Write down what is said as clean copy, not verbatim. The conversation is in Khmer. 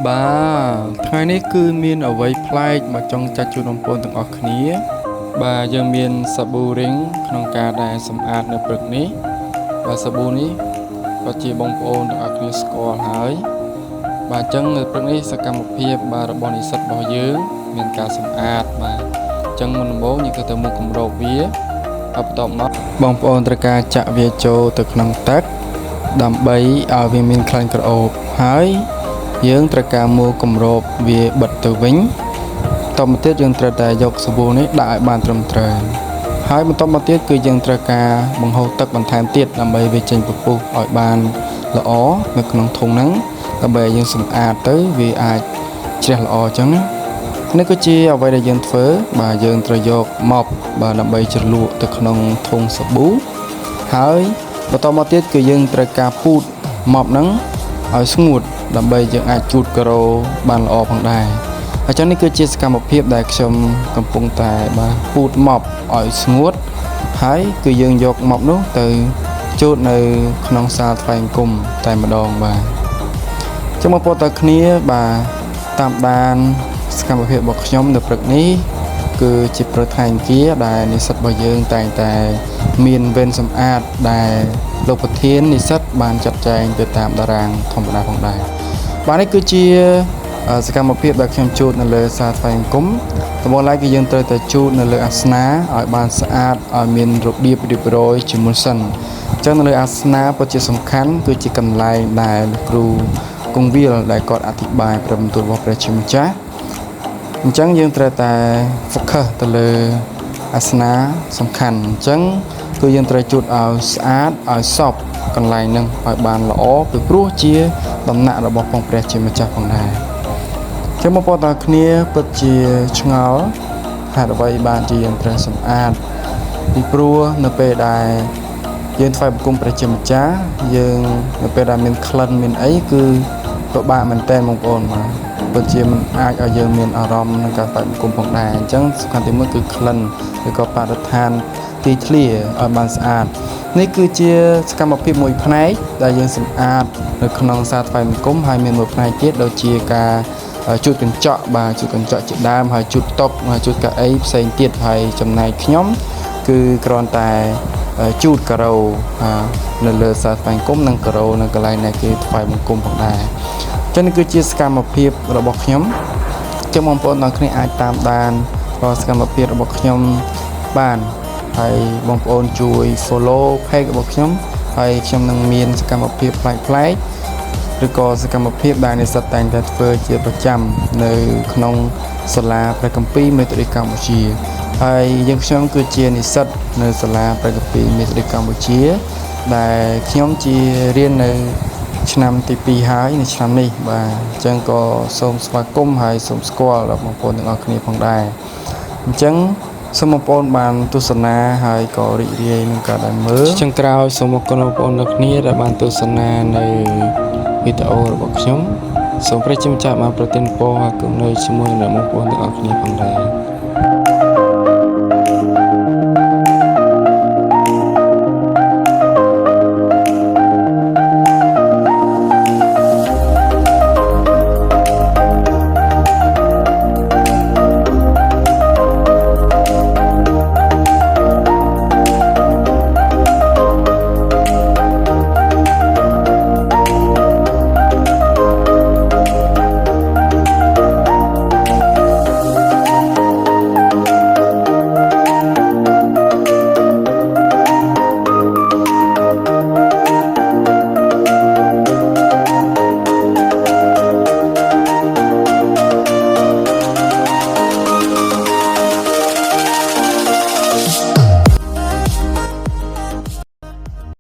បាទថ្ងៃនេះគឺមានអ្វីប្លែកមកចង់ចាច់ជូនបងប្អូនទាំងអស់គ្នាបាទយើងមានសាប៊ូរីងក្នុងការដែលសម្អាតនៅព្រឹកនេះបាទសាប៊ូនេះក៏ជាបងប្អូនទាំងអស់គ្នាស្គាល់ហើយបាទអញ្ចឹងនៅព្រឹកនេះសកម្មភាពបាទរបស់និស្សិតរបស់យើងមានការសម្អាតបាទអញ្ចឹងមុនដំបូងយើងក៏ទៅមុខគម្របវាហើយបន្ទាប់មកបងប្អូនត្រូវការចាក់វាចូលទៅក្នុងទឹកដើម្បីឲ្យវាមានក្លិនក្រអូបហើយយើងត្រូវការមើលគម្របវាបិទទៅវិញបន្តមកទៀតយើងត្រូវតែយកសាប៊ូនេះដាក់ឲ្យបានត្រឹមត្រូវហើយបន្តមកទៀតគឺយើងត្រូវការបង្ហូរទឹកបន្ថែមទៀតដើម្បីវាចេញពពុះឲ្យបានល្អនៅក្នុងធុងហ្នឹងដើម្បីឲ្យយើងសម្អាតទៅវាអាចជ្រះល្អអញ្ចឹងណានេះគឺជាអ្វីដែលយើងធ្វើបាទយើងត្រូវយកម៉ប់បាទដើម្បីជ្រលក់ទៅក្នុងធុងសាប៊ូហើយបន្តមកទៀតគឺយើងត្រូវការពូតម៉ប់ហ្នឹងឲ្យស្ងួតដើម្បីយើងអាចជូតការ៉ូបានល្អផងដែរអញ្ចឹងនេះគឺជាសកម្មភាពដែលខ្ញុំកំពុងតែបាទពូតម៉ប់ឲ្យស្ងួតហើយគឺយើងយកម៉ប់នោះទៅជូតនៅក្នុងសាលថ្វាយអង្គមតែម្ដងបាទចឹងមកពោលតើគ្នាបាទតាមដានសកម្មភាពរបស់ខ្ញុំនៅព្រឹកនេះគឺជាព្រឹកថ្ងៃអង្គារដែលនិស្សិតរបស់យើងតែងតែមានវេនសម្អាតដែលលោកប្រធាននិស្សិតបានចាត់ចែងទៅតាមតារាងធម្មតាផងដែរបាទនេះគឺជាសកម្មភាពដែលខ្ញុំជូតនៅលើសាលថ្វាយអង្គមដំបូងឡើយគឺយើងត្រូវតែជូតនៅលើអាសនៈឲ្យបានស្អាតឲ្យមានរបៀបរៀបរយជាមុនសិនអញ្ចឹងនៅលើអាសនៈពិតជាសំខាន់គឺជាកន្លែងដែលគ្រូគង្វាលដែលគាត់អធិប្បាយព្រមទូលរបស់ព្រះជាម្ចាស់អញ្ចឹងយើងត្រូវតែ focus ទៅលើអាសនៈសំខាន់អញ្ចឹងគឺយើងត្រូវជូតឲ្យស្អាតឲ្យសព្វកន្លែងហ្នឹងឲ្យបានល្អពីព្រោះជាដំណាក់របស់ផងព្រះជាម្ចាស់ផងដែរចឹងមកបងប្អូនគ្នាពិតជាឆ្ងល់ហេតុអ្វីបានជាយើងត្រូវសម្អាតពីព្រោះនៅពេលដែលយើងថ្វាយបង្គំព្រះជាម្ចាស់យើងនៅពេលដែលមានក្លិនមានអីគឺពិបាកមែនតើបងប្អូនបាទពិតជាមិនអាចឲ្យយើងមានអារម្មណ៍នឹងការថ្វាយបង្គំផងដែរអញ្ចឹងសំខាន់ទីមួយគឺក្លិនឬក៏បរិស្ថានទីធ្លាឲ្យបានស្អាតនេះគឺជាសកម្មភាពមួយផ្នែកដែលយើងសម្អាតនៅក្នុងសាលថ្វាយបង្គំហើយមានមួយផ្នែកទៀតដូចជាការជូតកញ្ចក់បាទជូតកញ្ចក់ជាដើមហើយជូតតុជូតកៅអីផ្សេងទៀតហើយចំណែកខ្ញុំគឺគ្រាន់តែជូតការ៉ូនៅលើសាលថ្វាយបង្គំនិងការ៉ូនៅកន្លែងដែលគេថ្វាយបង្គំផងដែរចឹងនេះគឺជាសកម្មភាពរបស់ខ្ញុំចឹងបងប្អូនទាំងគ្នាអាចតាមដានសកម្មភាពរបស់ខ្ញុំបានហើយបងប្អូនជួយ follow page របស់ខ្ញុំហើយខ្ញុំនឹងមានសកម្មភាពប្លែកៗឬក៏សកម្មភាពដែលនិស្សិតតែងតែធ្វើជាប្រចាំនៅក្នុងសាលាព្រះគម្ពីរមេត្តាកម្ពុជាហើយយើងខ្ញុំគឺជានិស្សិតនៅសាលាព្រះគម្ពីរមេត្តាកម្ពុជាដែលខ្ញុំជារៀននៅឆ្នាំទី2ហើយនៅឆ្នាំនេះបាទអញ្ចឹងក៏សូមស្វាគមន៍ហើយសូមស្គាល់ដល់បងប្អូនទាំងអស់គ្នាផងដែរអញ្ចឹងសូមបងប្អូនបានទស្សនាហើយក៏រីករាយនឹងការដែលមើលចុងក្រោយសូមអរគុណបងប្អូនទាំងគ្នាដែលបានទស្សនានៅវីដេអូរបស់ខ្ញុំសូមព្រះជាម្ចាស់បានប្រទានពរឲ្យគង់នៅជាមួយនឹងបងប្អូនទាំងអស់គ្នាផងដែរ